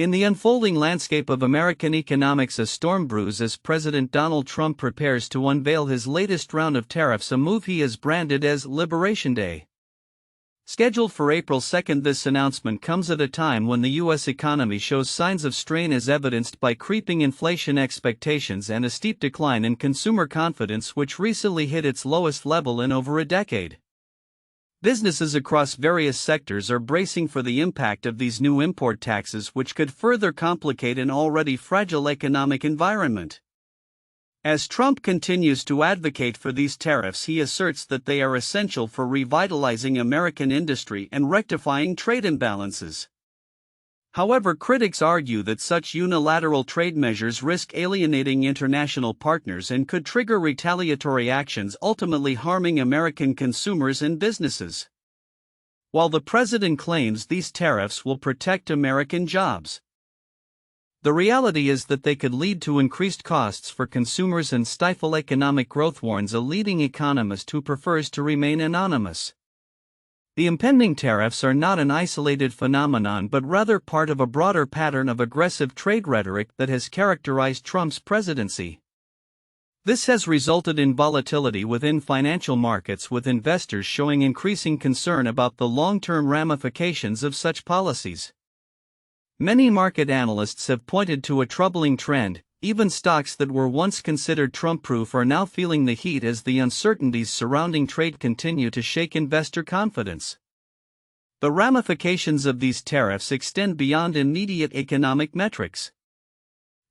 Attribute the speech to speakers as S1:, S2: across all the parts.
S1: In the unfolding landscape of American economics, a storm brews as President Donald Trump prepares to unveil his latest round of tariffs, a move he has branded as Liberation Day. Scheduled for April 2, this announcement comes at a time when the U.S. economy shows signs of strain, as evidenced by creeping inflation expectations and a steep decline in consumer confidence, which recently hit its lowest level in over a decade. Businesses across various sectors are bracing for the impact of these new import taxes, which could further complicate an already fragile economic environment. As Trump continues to advocate for these tariffs, he asserts that they are essential for revitalizing American industry and rectifying trade imbalances. However, critics argue that such unilateral trade measures risk alienating international partners and could trigger retaliatory actions, ultimately harming American consumers and businesses. While the president claims these tariffs will protect American jobs, the reality is that they could lead to increased costs for consumers and stifle economic growth, warns a leading economist who prefers to remain anonymous. The impending tariffs are not an isolated phenomenon, but rather part of a broader pattern of aggressive trade rhetoric that has characterized Trump's presidency. This has resulted in volatility within financial markets, with investors showing increasing concern about the long-term ramifications of such policies. Many market analysts have pointed to a troubling trend. Even stocks that were once considered Trump-proof are now feeling the heat as the uncertainties surrounding trade continue to shake investor confidence. The ramifications of these tariffs extend beyond immediate economic metrics.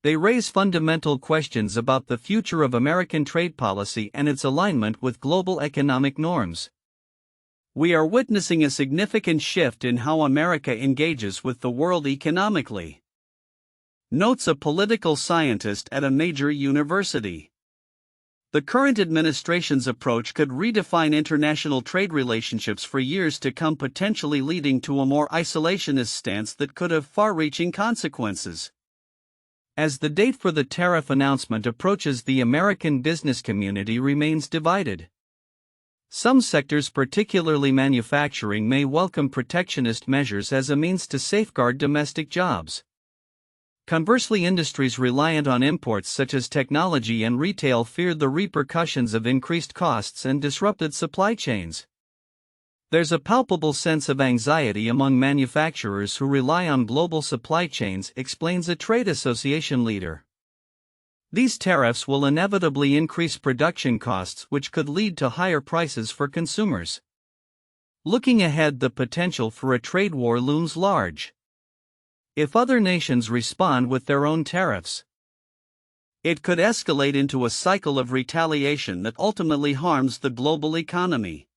S1: They raise fundamental questions about the future of American trade policy and its alignment with global economic norms. We are witnessing a significant shift in how America engages with the world economically, notes a political scientist at a major university. The current administration's approach could redefine international trade relationships for years to come, potentially leading to a more isolationist stance that could have far-reaching consequences. As the date for the tariff announcement approaches, the American business community remains divided. Some sectors, particularly manufacturing, may welcome protectionist measures as a means to safeguard domestic jobs. Conversely, industries reliant on imports such as technology and retail fear the repercussions of increased costs and disrupted supply chains. There's a palpable sense of anxiety among manufacturers who rely on global supply chains, explains a trade association leader. These tariffs will inevitably increase production costs, which could lead to higher prices for consumers. Looking ahead, the potential for a trade war looms large. If other nations respond with their own tariffs, it could escalate into a cycle of retaliation that ultimately harms the global economy.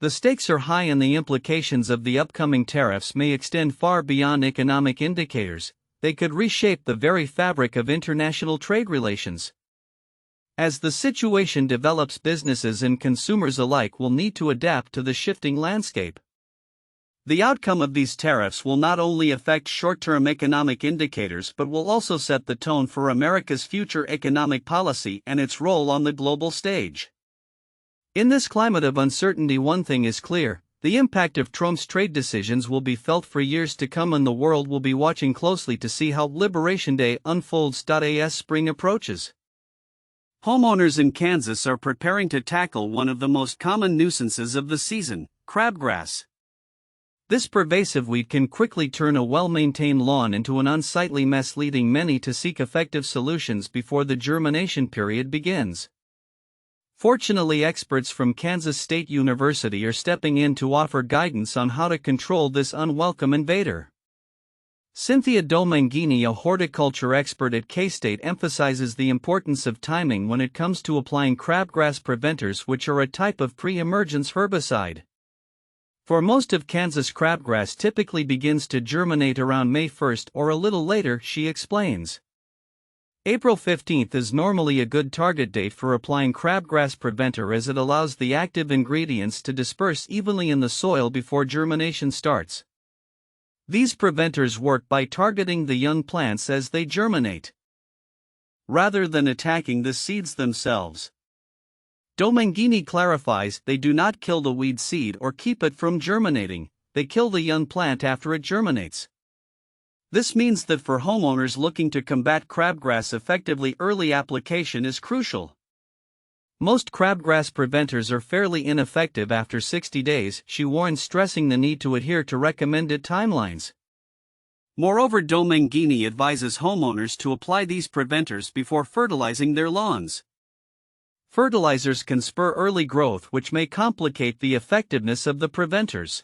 S1: The stakes are high, and the implications of the upcoming tariffs may extend far beyond economic indicators. They could reshape the very fabric of international trade relations. As the situation develops, businesses and consumers alike will need to adapt to the shifting landscape. The outcome of these tariffs will not only affect short-term economic indicators but will also set the tone for America's future economic policy and its role on the global stage. In this climate of uncertainty, one thing is clear: the impact of Trump's trade decisions will be felt for years to come, and the world will be watching closely to see how Liberation Day unfolds. As spring approaches, homeowners in Kansas are preparing to tackle one of the most common nuisances of the season: crabgrass. This pervasive weed can quickly turn a well-maintained lawn into an unsightly mess, leading many to seek effective solutions before the germination period begins. Fortunately, experts from Kansas State University are stepping in to offer guidance on how to control this unwelcome invader. Cynthia Domangini, a horticulture expert at K-State, emphasizes the importance of timing when it comes to applying crabgrass preventers, which are a type of pre-emergence herbicide. For most of Kansas, crabgrass typically begins to germinate around May 1st or a little later, she explains. April 15th is normally a good target date for applying crabgrass preventer, as it allows the active ingredients to disperse evenly in the soil before germination starts. These preventers work by targeting the young plants as they germinate, rather than attacking the seeds themselves. Domangini clarifies, they do not kill the weed seed or keep it from germinating, they kill the young plant after it germinates. This means that for homeowners looking to combat crabgrass effectively, early application is crucial. Most crabgrass preventers are fairly ineffective after 60 days, she warns, stressing the need to adhere to recommended timelines. Moreover, Domengini advises homeowners to apply these preventers before fertilizing their lawns. Fertilizers can spur early growth, which may complicate the effectiveness of the preventers.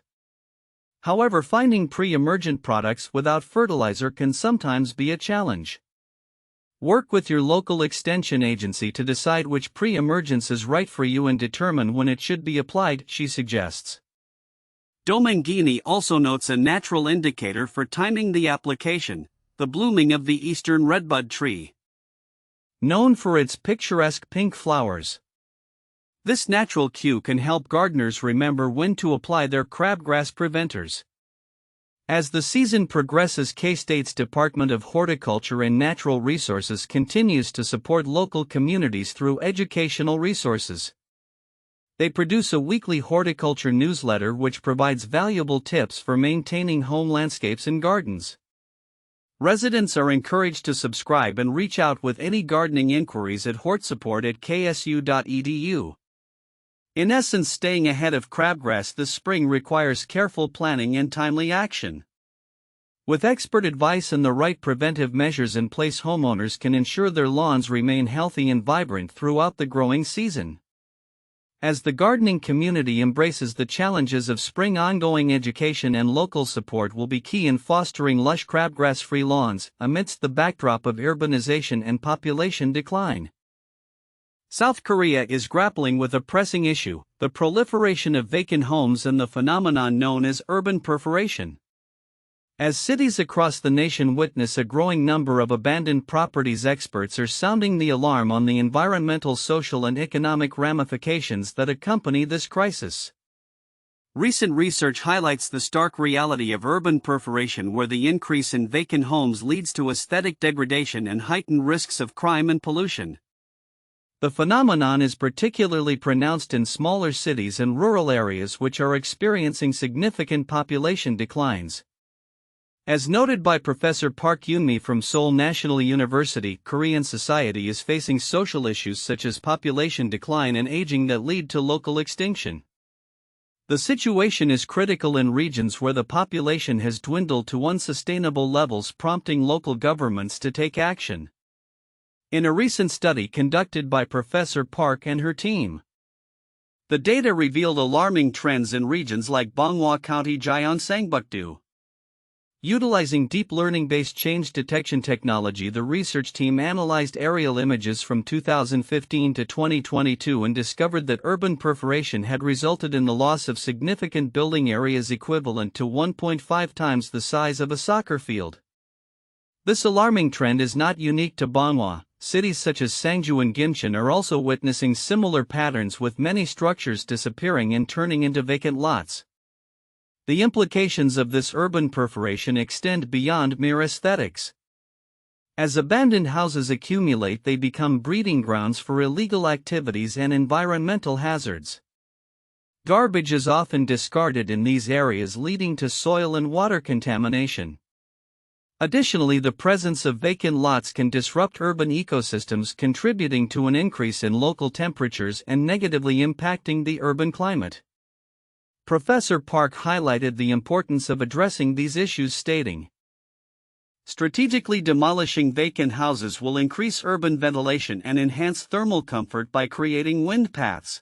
S1: However, finding pre-emergent products without fertilizer can sometimes be a challenge. Work with your local extension agency to decide which pre-emergence is right for you and determine when it should be applied, she suggests. Domengini also notes a natural indicator for timing the application: the blooming of the eastern redbud tree. Known for its picturesque pink flowers, this natural cue can help gardeners remember when to apply their crabgrass preventers. As the season progresses, K-State's Department of Horticulture and Natural Resources continues to support local communities through educational resources. They produce a weekly horticulture newsletter which provides valuable tips for maintaining home landscapes and gardens. Residents are encouraged to subscribe and reach out with any gardening inquiries at hortsupport@ksu.edu. In essence, staying ahead of crabgrass this spring requires careful planning and timely action. With expert advice and the right preventive measures in place, homeowners can ensure their lawns remain healthy and vibrant throughout the growing season. As the gardening community embraces the challenges of spring, ongoing education and local support will be key in fostering lush crabgrass-free lawns amidst the backdrop of urbanization and population decline. South Korea is grappling with a pressing issue: the proliferation of vacant homes and the phenomenon known as urban perforation. As cities across the nation witness a growing number of abandoned properties, experts are sounding the alarm on the environmental, social, and economic ramifications that accompany this crisis. Recent research highlights the stark reality of urban perforation, where the increase in vacant homes leads to aesthetic degradation and heightened risks of crime and pollution. The phenomenon is particularly pronounced in smaller cities and rural areas, which are experiencing significant population declines. As noted by Professor Park Yoon-mi from Seoul National University, Korean society is facing social issues such as population decline and aging that lead to local extinction. The situation is critical in regions where the population has dwindled to unsustainable levels, prompting local governments to take action. In a recent study conducted by Professor Park and her team, the data revealed alarming trends in regions like Bonghwa County, Gyeongsangbuk-do. Utilizing deep learning-based change detection technology, the research team analyzed aerial images from 2015 to 2022 and discovered that urban perforation had resulted in the loss of significant building areas equivalent to 1.5 times the size of a soccer field. This alarming trend is not unique to Bonghwa. Cities such as Sangju and Gimcheon are also witnessing similar patterns, with many structures disappearing and turning into vacant lots. The implications of this urban perforation extend beyond mere aesthetics. As abandoned houses accumulate, they become breeding grounds for illegal activities and environmental hazards. Garbage is often discarded in these areas, leading to soil and water contamination. Additionally, the presence of vacant lots can disrupt urban ecosystems, contributing to an increase in local temperatures and negatively impacting the urban climate. Professor Park highlighted the importance of addressing these issues, stating, "Strategically demolishing vacant houses will increase urban ventilation and enhance thermal comfort by creating wind paths."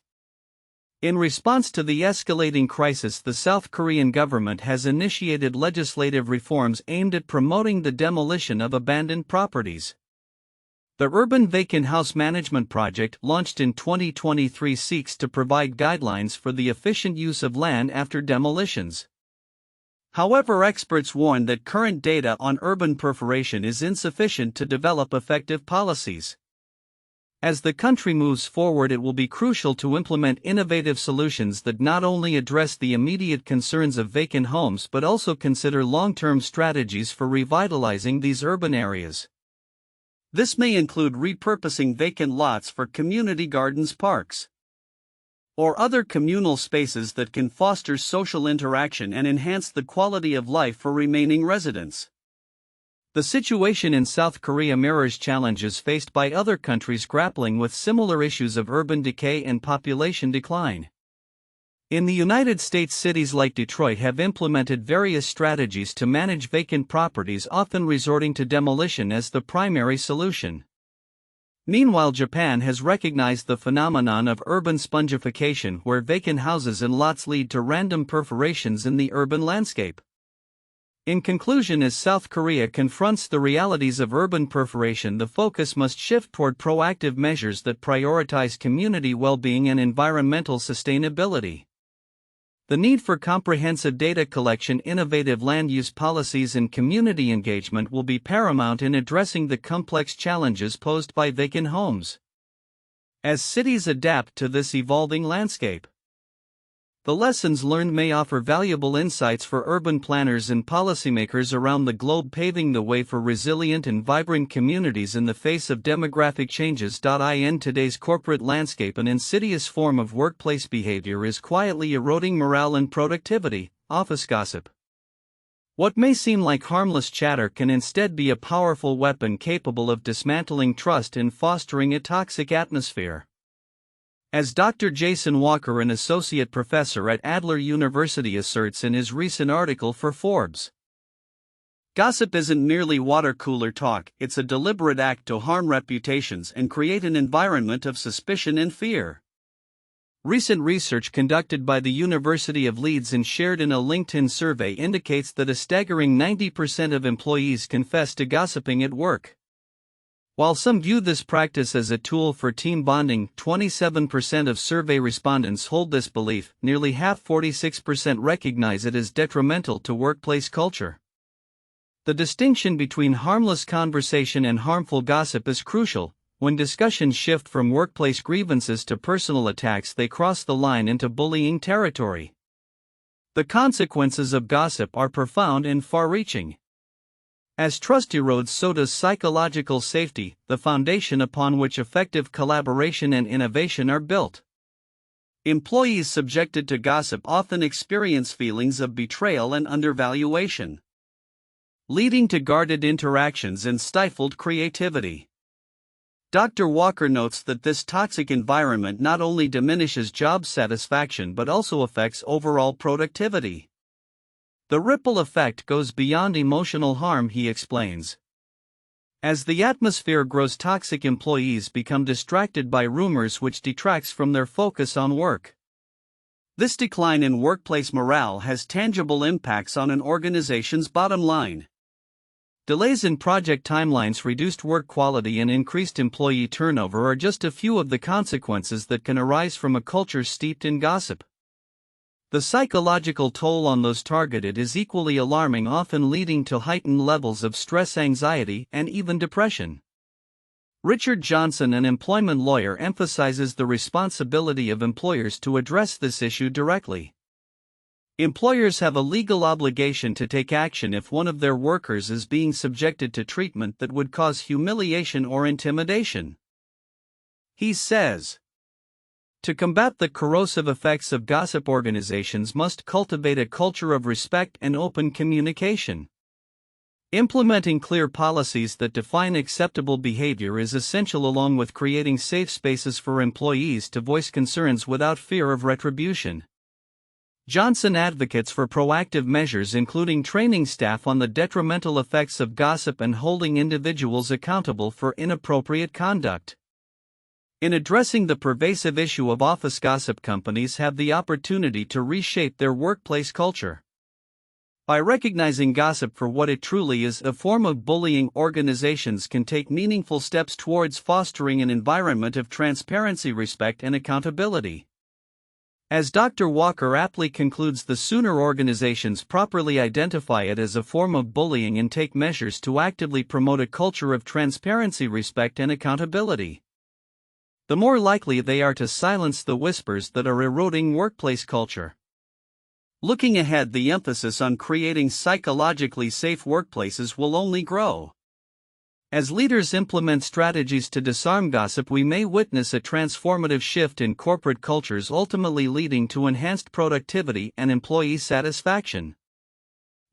S1: In response to the escalating crisis, the South Korean government has initiated legislative reforms aimed at promoting the demolition of abandoned properties. The Urban Vacant House Management Project, launched in 2023, seeks to provide guidelines for the efficient use of land after demolitions. However, experts warn that current data on urban perforation is insufficient to develop effective policies. As the country moves forward, it will be crucial to implement innovative solutions that not only address the immediate concerns of vacant homes but also consider long-term strategies for revitalizing these urban areas. This may include repurposing vacant lots for community gardens, parks, or other communal spaces that can foster social interaction and enhance the quality of life for remaining residents. The situation in South Korea mirrors challenges faced by other countries grappling with similar issues of urban decay and population decline. In the United States, cities like Detroit have implemented various strategies to manage vacant properties, often resorting to demolition as the primary solution. Meanwhile, Japan has recognized the phenomenon of urban spongification, where vacant houses and lots lead to random perforations in the urban landscape. In conclusion, as South Korea confronts the realities of urban perforation, the focus must shift toward proactive measures that prioritize community well-being and environmental sustainability. The need for comprehensive data collection, innovative land use policies, and community engagement will be paramount in addressing the complex challenges posed by vacant homes. As cities adapt to this evolving landscape, the lessons learned may offer valuable insights for urban planners and policymakers around the globe, paving the way for resilient and vibrant communities in the face of demographic changes. In today's corporate landscape, an insidious form of workplace behavior is quietly eroding morale and productivity: office gossip. What may seem like harmless chatter can instead be a powerful weapon capable of dismantling trust and fostering a toxic atmosphere. As Dr. Jason Walker, an associate professor at Adler University, asserts in his recent article for Forbes, gossip isn't merely water cooler talk, it's a deliberate act to harm reputations and create an environment of suspicion and fear. Recent research conducted by the University of Leeds and shared in a LinkedIn survey indicates that a staggering 90% of employees confess to gossiping at work. While some view this practice as a tool for team bonding, 27% of survey respondents hold this belief. Nearly half, 46%, recognize it as detrimental to workplace culture. The distinction between harmless conversation and harmful gossip is crucial. When discussions shift from workplace grievances to personal attacks, they cross the line into bullying territory. The consequences of gossip are profound and far-reaching. As trust erodes, so does psychological safety, the foundation upon which effective collaboration and innovation are built. Employees subjected to gossip often experience feelings of betrayal and undervaluation, leading to guarded interactions and stifled creativity. Dr. Walker notes that this toxic environment not only diminishes job satisfaction but also affects overall productivity. The ripple effect goes beyond emotional harm, he explains. As the atmosphere grows toxic, employees become distracted by rumors, which detracts from their focus on work. This decline in workplace morale has tangible impacts on an organization's bottom line. Delays in project timelines, reduced work quality, and increased employee turnover are just a few of the consequences that can arise from a culture steeped in gossip. The psychological toll on those targeted is equally alarming, often leading to heightened levels of stress, anxiety, and even depression. Richard Johnson, an employment lawyer, emphasizes the responsibility of employers to address this issue directly. Employers have a legal obligation to take action if one of their workers is being subjected to treatment that would cause humiliation or intimidation. He says, to combat the corrosive effects of gossip, organizations must cultivate a culture of respect and open communication. Implementing clear policies that define acceptable behavior is essential, along with creating safe spaces for employees to voice concerns without fear of retribution. Johnson advocates for proactive measures, including training staff on the detrimental effects of gossip and holding individuals accountable for inappropriate conduct. In addressing the pervasive issue of office gossip, companies have the opportunity to reshape their workplace culture. By recognizing gossip for what it truly is, a form of bullying, organizations can take meaningful steps towards fostering an environment of transparency, respect, and accountability. As Dr. Walker aptly concludes, the sooner organizations properly identify it as a form of bullying and take measures to actively promote a culture of transparency, respect, and accountability, the more likely they are to silence the whispers that are eroding workplace culture. Looking ahead, the emphasis on creating psychologically safe workplaces will only grow. As leaders implement strategies to disarm gossip, we may witness a transformative shift in corporate cultures, ultimately leading to enhanced productivity and employee satisfaction.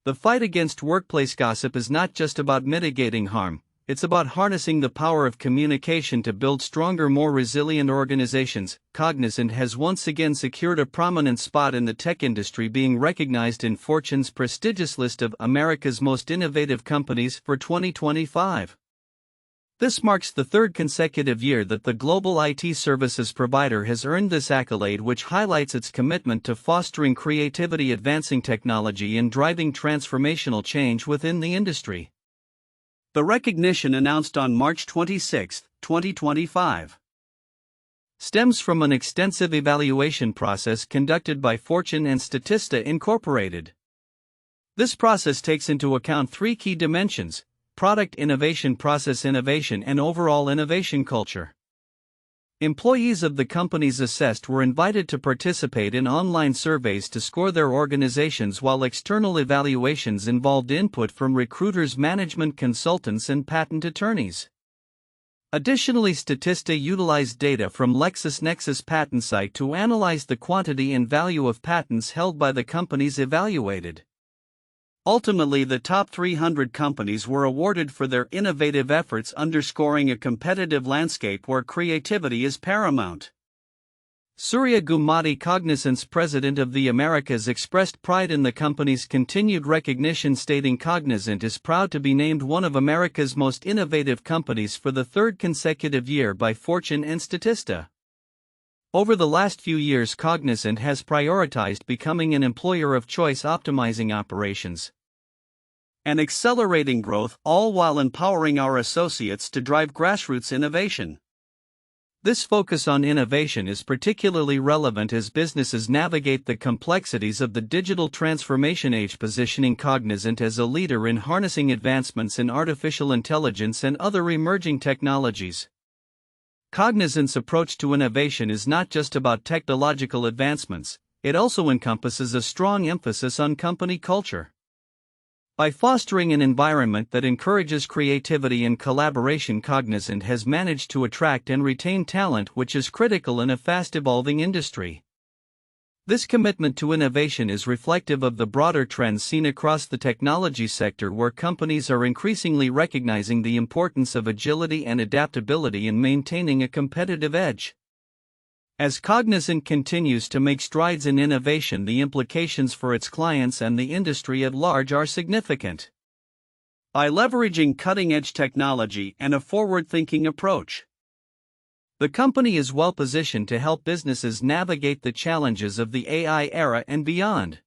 S1: The fight against workplace gossip is not just about mitigating harm, it's about harnessing the power of communication to build stronger, more resilient organizations. Cognizant has once again secured a prominent spot in the tech industry, being recognized in Fortune's prestigious list of America's most innovative companies for 2025. This marks the third consecutive year that the global IT services provider has earned this accolade, which highlights its commitment to fostering creativity, advancing technology, and driving transformational change within the industry. The recognition, announced on March 26, 2025, stems from an extensive evaluation process conducted by Fortune and Statista Incorporated. This process takes into account three key dimensions: product innovation, process innovation, and overall innovation culture. Employees of the companies assessed were invited to participate in online surveys to score their organizations, while external evaluations involved input from recruiters, management consultants, and patent attorneys. Additionally, Statista utilized data from LexisNexis patent site to analyze the quantity and value of patents held by the companies evaluated. Ultimately, the top 300 companies were awarded for their innovative efforts, underscoring a competitive landscape where creativity is paramount. Surya Gumati, Cognizant's president of the Americas, expressed pride in the company's continued recognition, stating, "Cognizant is proud to be named one of America's most innovative companies for the third consecutive year by Fortune and Statista." Over the last few years, Cognizant has prioritized becoming an employer of choice, optimizing operations and accelerating growth, all while empowering our associates to drive grassroots innovation. This focus on innovation is particularly relevant as businesses navigate the complexities of the digital transformation age, positioning Cognizant as a leader in harnessing advancements in artificial intelligence and other emerging technologies. Cognizant's approach to innovation is not just about technological advancements, it also encompasses a strong emphasis on company culture. By fostering an environment that encourages creativity and collaboration, Cognizant has managed to attract and retain talent, which is critical in a fast-evolving industry. This commitment to innovation is reflective of the broader trends seen across the technology sector, where companies are increasingly recognizing the importance of agility and adaptability in maintaining a competitive edge. As Cognizant continues to make strides in innovation, the implications for its clients and the industry at large are significant. By leveraging cutting-edge technology and a forward-thinking approach, the company is well positioned to help businesses navigate the challenges of the AI era and beyond.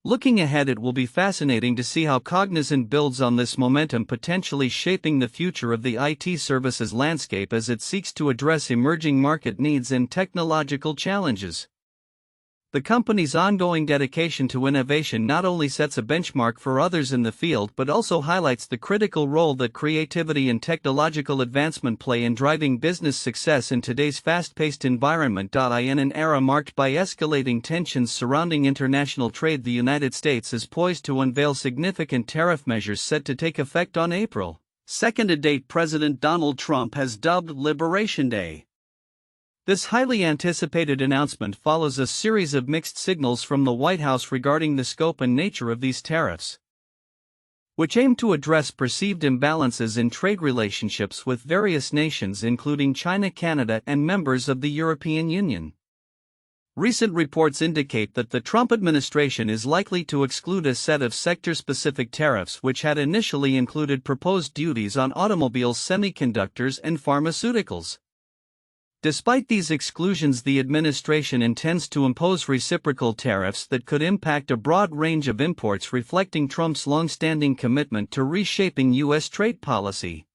S1: Looking ahead, it will be fascinating to see how Cognizant builds on this momentum, potentially shaping the future of the IT services landscape as it seeks to address emerging market needs and technological challenges. The company's ongoing dedication to innovation not only sets a benchmark for others in the field but also highlights the critical role that creativity and technological advancement play in driving business success in today's fast-paced environment. In an era marked by escalating tensions surrounding international trade, the United States is poised to unveil significant tariff measures set to take effect on April 2nd, a date President Donald Trump has dubbed Liberation Day. This highly anticipated announcement follows a series of mixed signals from the White House regarding the scope and nature of these tariffs, which aim to address perceived imbalances in trade relationships with various nations, including China, Canada, and members of the European Union. Recent reports indicate that the Trump administration is likely to exclude a set of sector-specific tariffs, which had initially included proposed duties on automobiles, semiconductors, and pharmaceuticals. Despite these exclusions, the administration intends to impose reciprocal tariffs that could impact a broad range of imports, reflecting Trump's long-standing commitment to reshaping U.S. trade policy.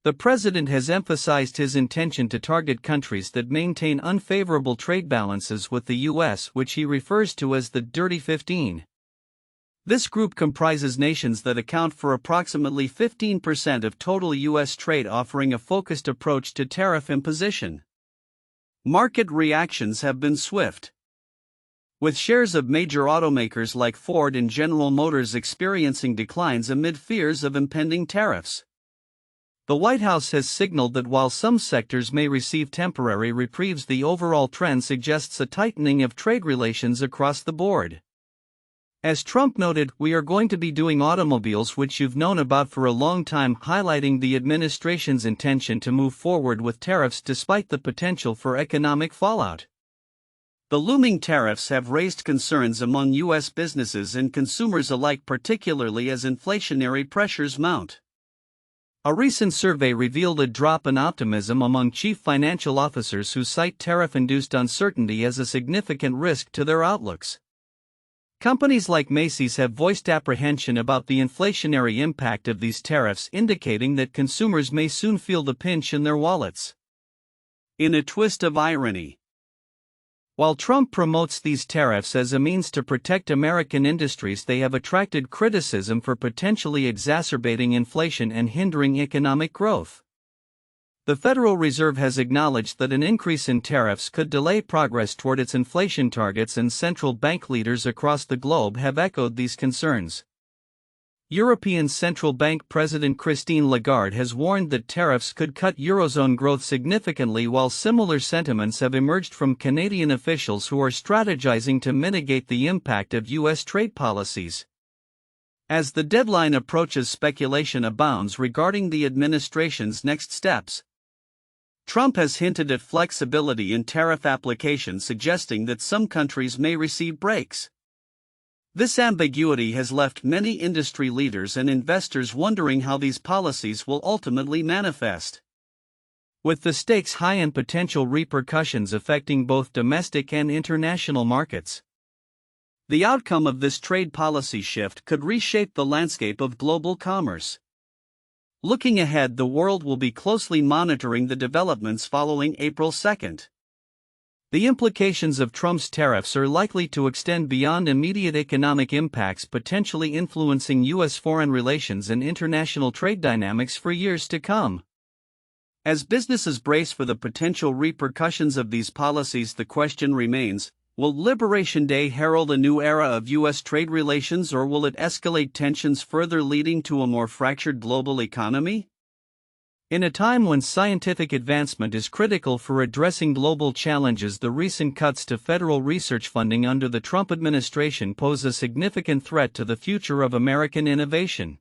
S1: The president has emphasized his intention to target countries that maintain unfavorable trade balances with the U.S., which he refers to as the Dirty 15. This group comprises nations that account for approximately 15% of total U.S. trade, offering a focused approach to tariff imposition. Market reactions have been swift, with shares of major automakers like Ford and General Motors experiencing declines amid fears of impending tariffs. The White House has signaled that while some sectors may receive temporary reprieves, the overall trend suggests a tightening of trade relations across the board. As Trump noted, "We are going to be doing automobiles, which you've known about for a long time," highlighting the administration's intention to move forward with tariffs despite the potential for economic fallout. The looming tariffs have raised concerns among U.S. businesses and consumers alike, particularly as inflationary pressures mount. A recent survey revealed a drop in optimism among chief financial officers who cite tariff-induced uncertainty as a significant risk to their outlooks. Companies like Macy's have voiced apprehension about the inflationary impact of these tariffs, indicating that consumers may soon feel the pinch in their wallets. In a twist of irony, while Trump promotes these tariffs as a means to protect American industries, they have attracted criticism for potentially exacerbating inflation and hindering economic growth. The Federal Reserve has acknowledged that an increase in tariffs could delay progress toward its inflation targets, and central bank leaders across the globe have echoed these concerns. European Central Bank President Christine Lagarde has warned that tariffs could cut Eurozone growth significantly, while similar sentiments have emerged from Canadian officials who are strategizing to mitigate the impact of U.S. trade policies. As the deadline approaches, speculation abounds regarding the administration's next steps. Trump has hinted at flexibility in tariff applications, suggesting that some countries may receive breaks. This ambiguity has left many industry leaders and investors wondering how these policies will ultimately manifest. With the stakes high and potential repercussions affecting both domestic and international markets, the outcome of this trade policy shift could reshape the landscape of global commerce. Looking ahead, the world will be closely monitoring the developments following April 2nd. The implications of Trump's tariffs are likely to extend beyond immediate economic impacts, potentially influencing U.S. foreign relations and international trade dynamics for years to come. As businesses brace for the potential repercussions of these policies, the question remains: will Liberation Day herald a new era of U.S. trade relations, or will it escalate tensions further, leading to a more fractured global economy? In a time when scientific advancement is critical for addressing global challenges, the recent cuts to federal research funding under the Trump administration pose a significant threat to the future of American innovation.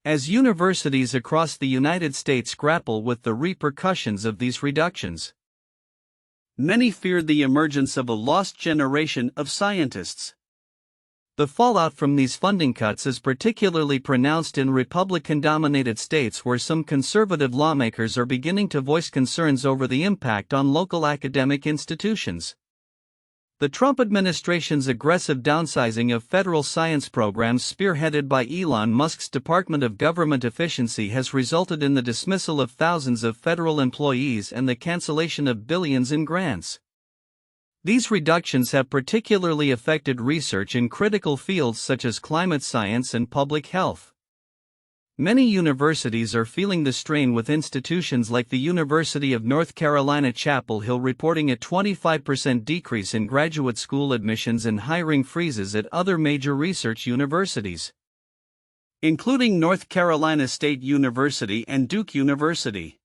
S1: As universities across the United States grapple with the repercussions of these reductions, many fear the emergence of a lost generation of scientists. The fallout from these funding cuts is particularly pronounced in Republican-dominated states, where some conservative lawmakers are beginning to voice concerns over the impact on local academic institutions. The Trump administration's aggressive downsizing of federal science programs, spearheaded by Elon Musk's Department of Government Efficiency, has resulted in the dismissal of thousands of federal employees and the cancellation of billions in grants. These reductions have particularly affected research in critical fields such as climate science and public health. Many universities are feeling the strain, with institutions like the University of North Carolina Chapel Hill reporting a 25% decrease in graduate school admissions and hiring freezes at other major research universities, including North Carolina State University and Duke University.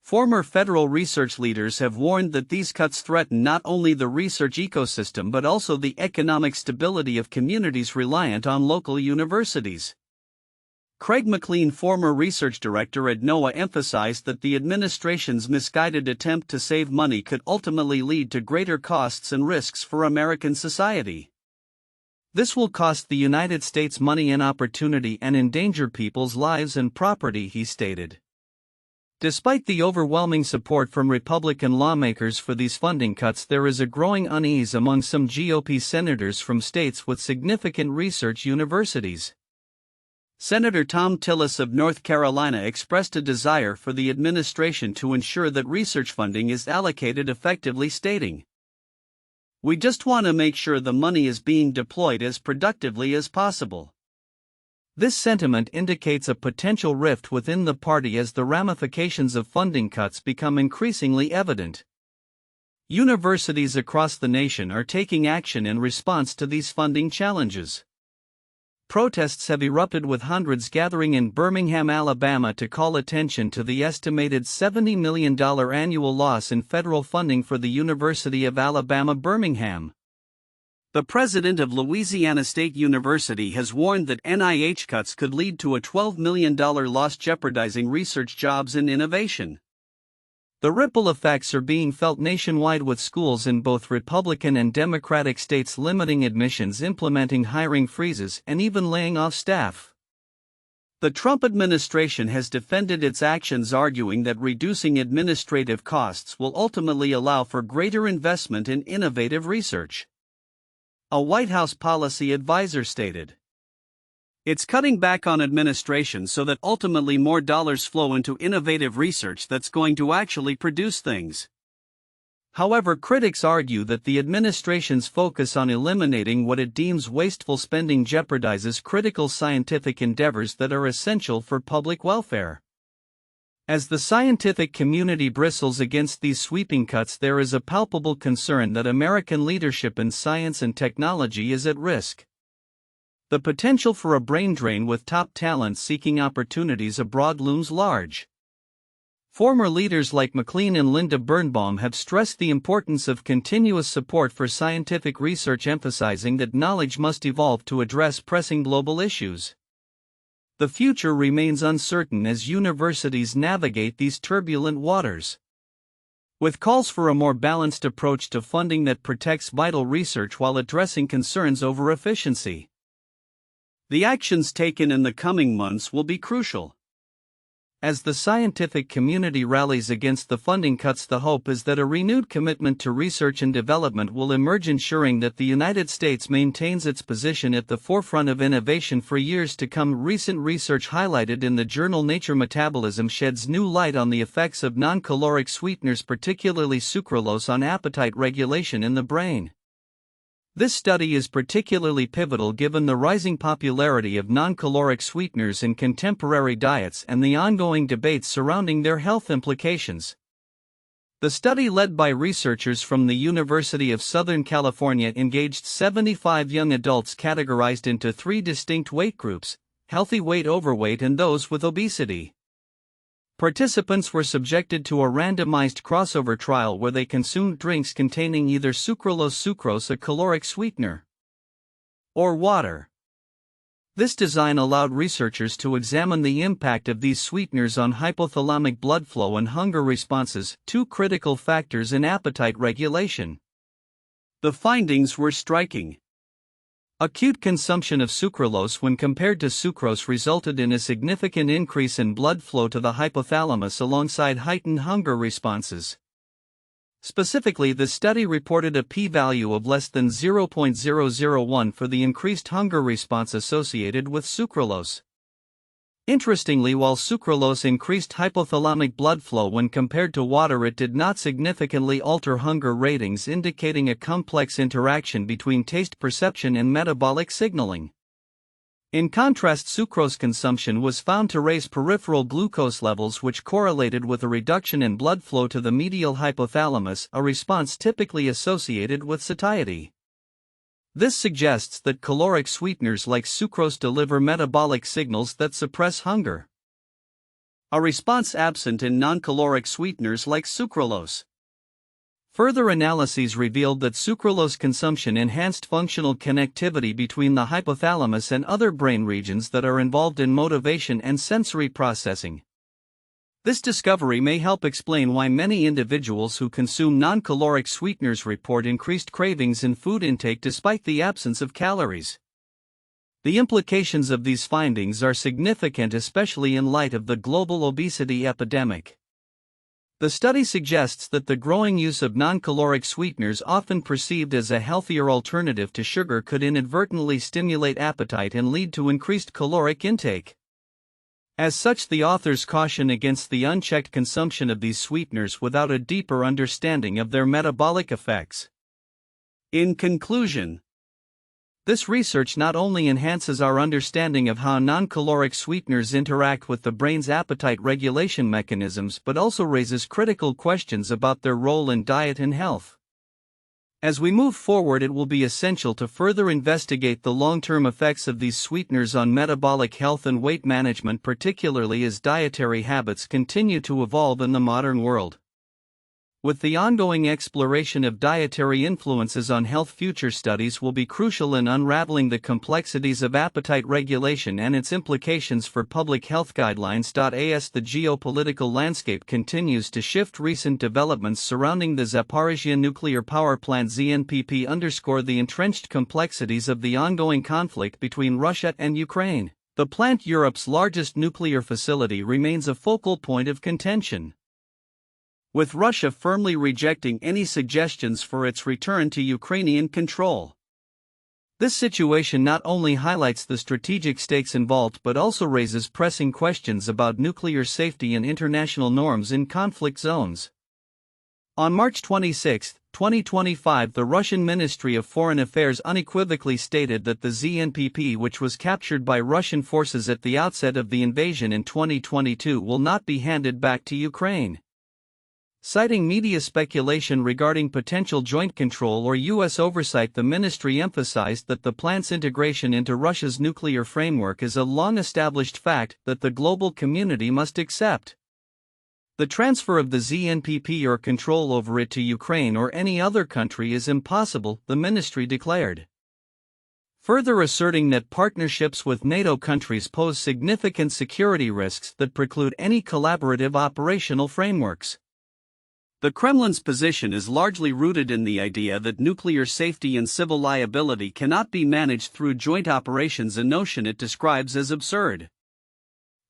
S1: Former federal research leaders have warned that these cuts threaten not only the research ecosystem but also the economic stability of communities reliant on local universities. Craig McLean, former research director at NOAA, emphasized that the administration's misguided attempt to save money could ultimately lead to greater costs and risks for American society. This will cost the United States money and opportunity and endanger people's lives and property, he stated. Despite the overwhelming support from Republican lawmakers for these funding cuts, there is a growing unease among some GOP senators from states with significant research universities. Senator Tom Tillis of North Carolina expressed a desire for the administration to ensure that research funding is allocated effectively, stating, "We just want to make sure the money is being deployed as productively as possible." This sentiment indicates a potential rift within the party as the ramifications of funding cuts become increasingly evident. Universities across the nation are taking action in response to these funding challenges. Protests have erupted, with hundreds gathering in Birmingham, Alabama, to call attention to the estimated $70 million annual loss in federal funding for the University of Alabama, Birmingham.
S2: The president of Louisiana State University has warned that NIH cuts could lead to a $12 million loss, jeopardizing research jobs and innovation.
S1: The ripple effects are being felt nationwide, with schools in both Republican and Democratic states limiting admissions, implementing hiring freezes, and even laying off staff. The Trump administration has defended its actions, arguing that reducing administrative costs will ultimately allow for greater investment in innovative research. A White House policy advisor stated, "It's cutting back on administration so that ultimately more dollars flow into innovative research that's going to actually produce things." However, critics argue that the administration's focus on eliminating what it deems wasteful spending jeopardizes critical scientific endeavors that are essential for public welfare. As the scientific community bristles against these sweeping cuts, there is a palpable concern that American leadership in science and technology is at risk. The potential for a brain drain, with top talent seeking opportunities abroad, looms large. Former leaders like McLean and Linda Birnbaum have stressed the importance of continuous support for scientific research, emphasizing that knowledge must evolve to address pressing global issues. The future remains uncertain as universities navigate these turbulent waters. With calls for a more balanced approach to funding that protects vital research while addressing concerns over efficiency. The actions taken in the coming months will be crucial. As the scientific community rallies against the funding cuts, the hope is that a renewed commitment to research and development will emerge, ensuring that the United States maintains its position at the forefront of innovation for years to come. Recent research highlighted in the journal Nature Metabolism sheds new light on the effects of non-caloric sweeteners, particularly sucralose, on appetite regulation in the brain. This study is particularly pivotal given the rising popularity of non-caloric sweeteners in contemporary diets and the ongoing debates surrounding their health implications. The study, led by researchers from the University of Southern California, engaged 75 young adults categorized into 3 distinct weight groups: healthy weight, overweight, and those with obesity. Participants were subjected to a randomized crossover trial where they consumed drinks containing either sucrose, a caloric sweetener, or water. This design allowed researchers to examine the impact of these sweeteners on hypothalamic blood flow and hunger responses, 2 critical factors in appetite regulation. The findings were striking. Acute consumption of sucralose when compared to sucrose resulted in a significant increase in blood flow to the hypothalamus alongside heightened hunger responses. Specifically, the study reported a p-value of less than 0.001 for the increased hunger response associated with sucralose. Interestingly, while sucralose increased hypothalamic blood flow when compared to water, it did not significantly alter hunger ratings, indicating a complex interaction between taste perception and metabolic signaling. In contrast, sucrose consumption was found to raise peripheral glucose levels, which correlated with a reduction in blood flow to the medial hypothalamus, a response typically associated with satiety. This suggests that caloric sweeteners like sucrose deliver metabolic signals that suppress hunger, a response absent in non-caloric sweeteners like sucralose. Further analyses revealed that sucralose consumption enhanced functional connectivity between the hypothalamus and other brain regions that are involved in motivation and sensory processing. This discovery may help explain why many individuals who consume non-caloric sweeteners report increased cravings in food intake despite the absence of calories. The implications of these findings are significant, especially in light of the global obesity epidemic. The study suggests that the growing use of non-caloric sweeteners, often perceived as a healthier alternative to sugar, could inadvertently stimulate appetite and lead to increased caloric intake. As such, the authors caution against the unchecked consumption of these sweeteners without a deeper understanding of their metabolic effects. In conclusion, this research not only enhances our understanding of how non-caloric sweeteners interact with the brain's appetite regulation mechanisms, but also raises critical questions about their role in diet and health. As we move forward, it will be essential to further investigate the long-term effects of these sweeteners on metabolic health and weight management, particularly as dietary habits continue to evolve in the modern world. With the ongoing exploration of dietary influences on health, future studies will be crucial in unraveling the complexities of appetite regulation and its implications for public health guidelines. As the geopolitical landscape continues to shift, recent developments surrounding the Zaporizhzhia nuclear power plant ZNPP underscore the entrenched complexities of the ongoing conflict between Russia and Ukraine. The plant, Europe's largest nuclear facility, remains a focal point of contention, with Russia firmly rejecting any suggestions for its return to Ukrainian control. This situation not only highlights the strategic stakes involved but also raises pressing questions about nuclear safety and international norms in conflict zones. On March 26, 2025, the Russian Ministry of Foreign Affairs unequivocally stated that the ZNPP, which was captured by Russian forces at the outset of the invasion in 2022, will not be handed back to Ukraine. Citing media speculation regarding potential joint control or U.S. oversight, the ministry emphasized that the plant's integration into Russia's nuclear framework is a long-established fact that the global community must accept. The transfer of the ZNPP or control over it to Ukraine or any other country is impossible, the ministry declared, further asserting that partnerships with NATO countries pose significant security risks that preclude any collaborative operational frameworks. The Kremlin's position is largely rooted in the idea that nuclear safety and civil liability cannot be managed through joint operations, a notion it describes as absurd.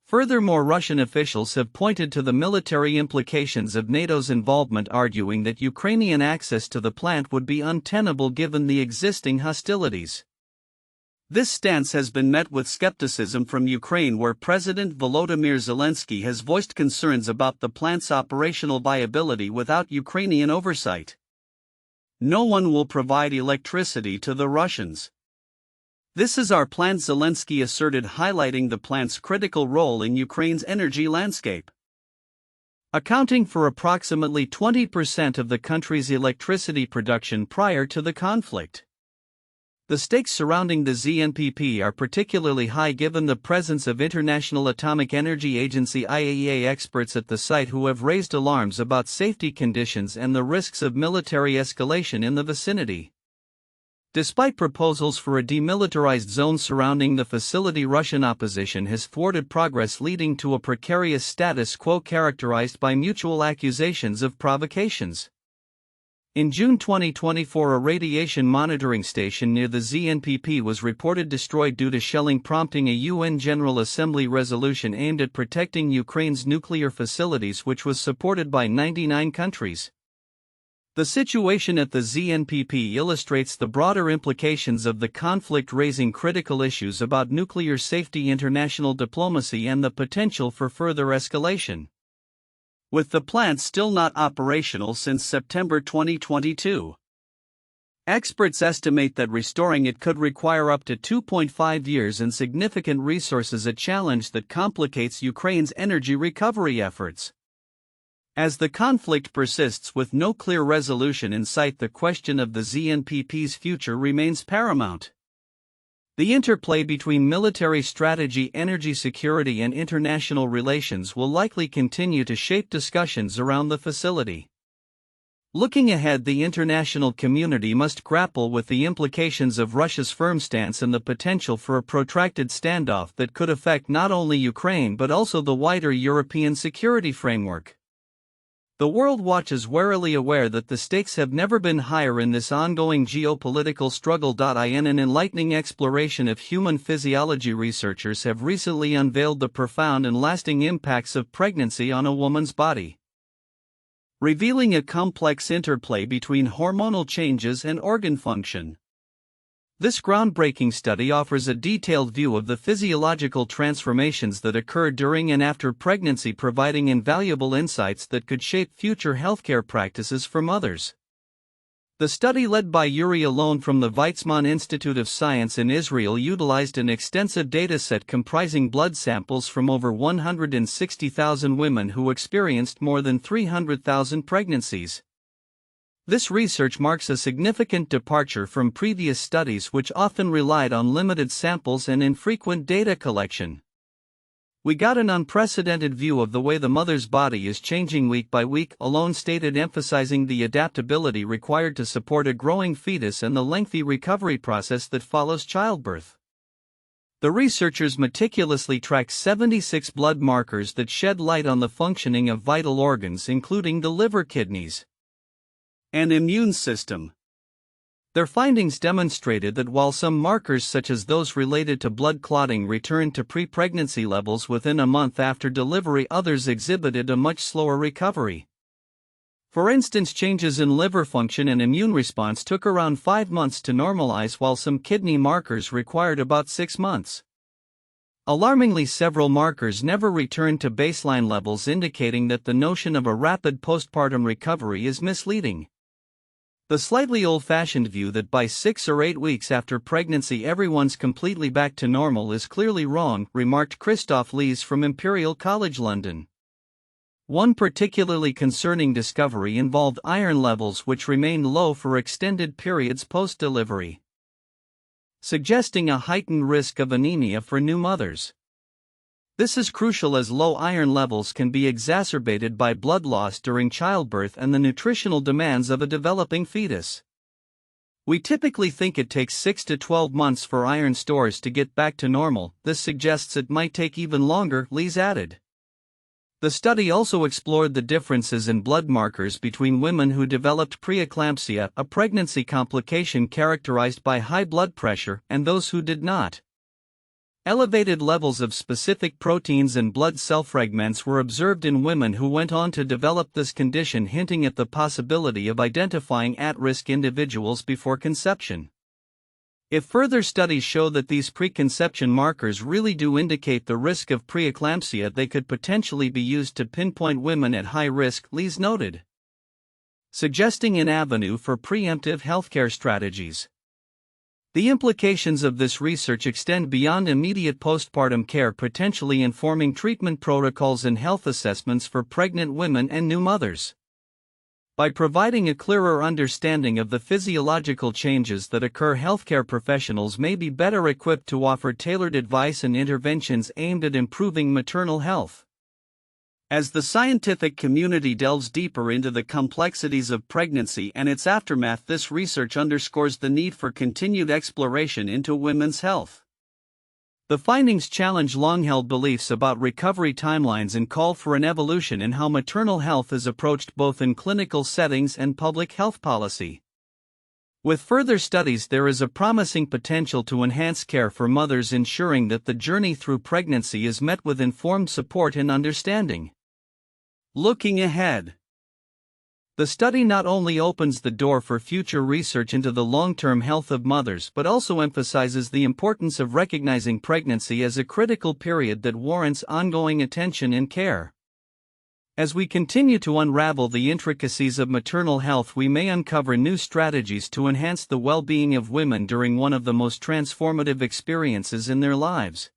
S1: Furthermore, Russian officials have pointed to the military implications of NATO's involvement, arguing that Ukrainian access to the plant would be untenable given the existing hostilities. This stance has been met with skepticism from Ukraine, where President Volodymyr Zelensky has voiced concerns about the plant's operational viability without Ukrainian oversight. No one will provide electricity to the Russians. This is our plant, Zelensky asserted, highlighting the plant's critical role in Ukraine's energy landscape. Accounting for approximately 20% of the country's electricity production prior to the conflict. The stakes surrounding the ZNPP are particularly high given the presence of International Atomic Energy Agency (IAEA) experts at the site who have raised alarms about safety conditions and the risks of military escalation in the vicinity. Despite proposals for a demilitarized zone surrounding the facility, Russian opposition has thwarted progress, leading to a precarious status quo characterized by mutual accusations of provocations. In June 2024, a radiation monitoring station near the ZNPP was reported destroyed due to shelling, prompting a UN General Assembly resolution aimed at protecting Ukraine's nuclear facilities, which was supported by 99 countries. The situation at the ZNPP illustrates the broader implications of the conflict, raising critical issues about nuclear safety, international diplomacy, and the potential for further escalation. With the plant still not operational since September 2022, experts estimate that restoring it could require up to 2.5 years and significant resources, a challenge that complicates Ukraine's energy recovery efforts. As the conflict persists with no clear resolution in sight, the question of the ZNPP's future remains paramount. The interplay between military strategy, energy security, and international relations will likely continue to shape discussions around the facility. Looking ahead, the international community must grapple with the implications of Russia's firm stance and the potential for a protracted standoff that could affect not only Ukraine but also the wider European security framework. The world watches warily, aware that the stakes have never been higher in this ongoing geopolitical struggle. In an enlightening exploration of human physiology, researchers have recently unveiled the profound and lasting impacts of pregnancy on a woman's body, revealing a complex interplay between hormonal changes and organ function. This groundbreaking study offers a detailed view of the physiological transformations that occur during and after pregnancy, providing invaluable insights that could shape future healthcare practices for mothers. The study, led by Yuri Alon from the Weizmann Institute of Science in Israel, utilized an extensive dataset comprising blood samples from over 160,000 women who experienced more than 300,000 pregnancies. This research marks a significant departure from previous studies, which often relied on limited samples and infrequent data collection. We got an unprecedented view of the way the mother's body is changing week by week, alone stated, emphasizing the adaptability required to support a growing fetus and the lengthy recovery process that follows childbirth. The researchers meticulously tracked 76 blood markers that shed light on the functioning of vital organs, including the liver, kidneys,
S2: and immune system.
S1: Their findings demonstrated that while some markers, such as those related to blood clotting, returned to pre-pregnancy levels within a month after delivery, others exhibited a much slower recovery. For instance, changes in liver function and immune response took around 5 months to normalize, while some kidney markers required about 6 months. Alarmingly, several markers never returned to baseline levels, indicating that the notion of a rapid postpartum recovery is misleading. The slightly old-fashioned view that by 6 or 8 weeks after pregnancy everyone's completely back to normal is clearly wrong, remarked Christoph Lees from Imperial College London. One particularly concerning discovery involved iron levels, which remained low for extended periods post-delivery, suggesting a heightened risk of anemia for new mothers. This is crucial, as low iron levels can be exacerbated by blood loss during childbirth and the nutritional demands of a developing fetus. We typically think it takes 6 to 12 months for iron stores to get back to normal. This suggests it might take even longer, Lees added. The study also explored the differences in blood markers between women who developed preeclampsia, a pregnancy complication characterized by high blood pressure, and those who did not. Elevated levels of specific proteins and blood cell fragments were observed in women who went on to develop this condition, hinting at the possibility of identifying at-risk individuals before conception. If further studies show that these preconception markers really do indicate the risk of preeclampsia, they could potentially be used to pinpoint women at high risk, Lees noted, suggesting an avenue for preemptive healthcare strategies. The implications of this research extend beyond immediate postpartum care, potentially informing treatment protocols and health assessments for pregnant women and new mothers. By providing a clearer understanding of the physiological changes that occur, healthcare professionals may be better equipped to offer tailored advice and interventions aimed at improving maternal health. As the scientific community delves deeper into the complexities of pregnancy and its aftermath, this research underscores the need for continued exploration into women's health. The findings challenge long-held beliefs about recovery timelines and call for an evolution in how maternal health is approached both in clinical settings and public health policy. With further studies, there is a promising potential to enhance care for mothers, ensuring that the journey through pregnancy is met with informed support and understanding. Looking ahead, the study not only opens the door for future research into the long-term health of mothers, but also emphasizes the importance of recognizing pregnancy as a critical period that warrants ongoing attention and care. As we continue to unravel the intricacies of maternal health, we may uncover new strategies to enhance the well-being of women during one of the most transformative experiences in their lives.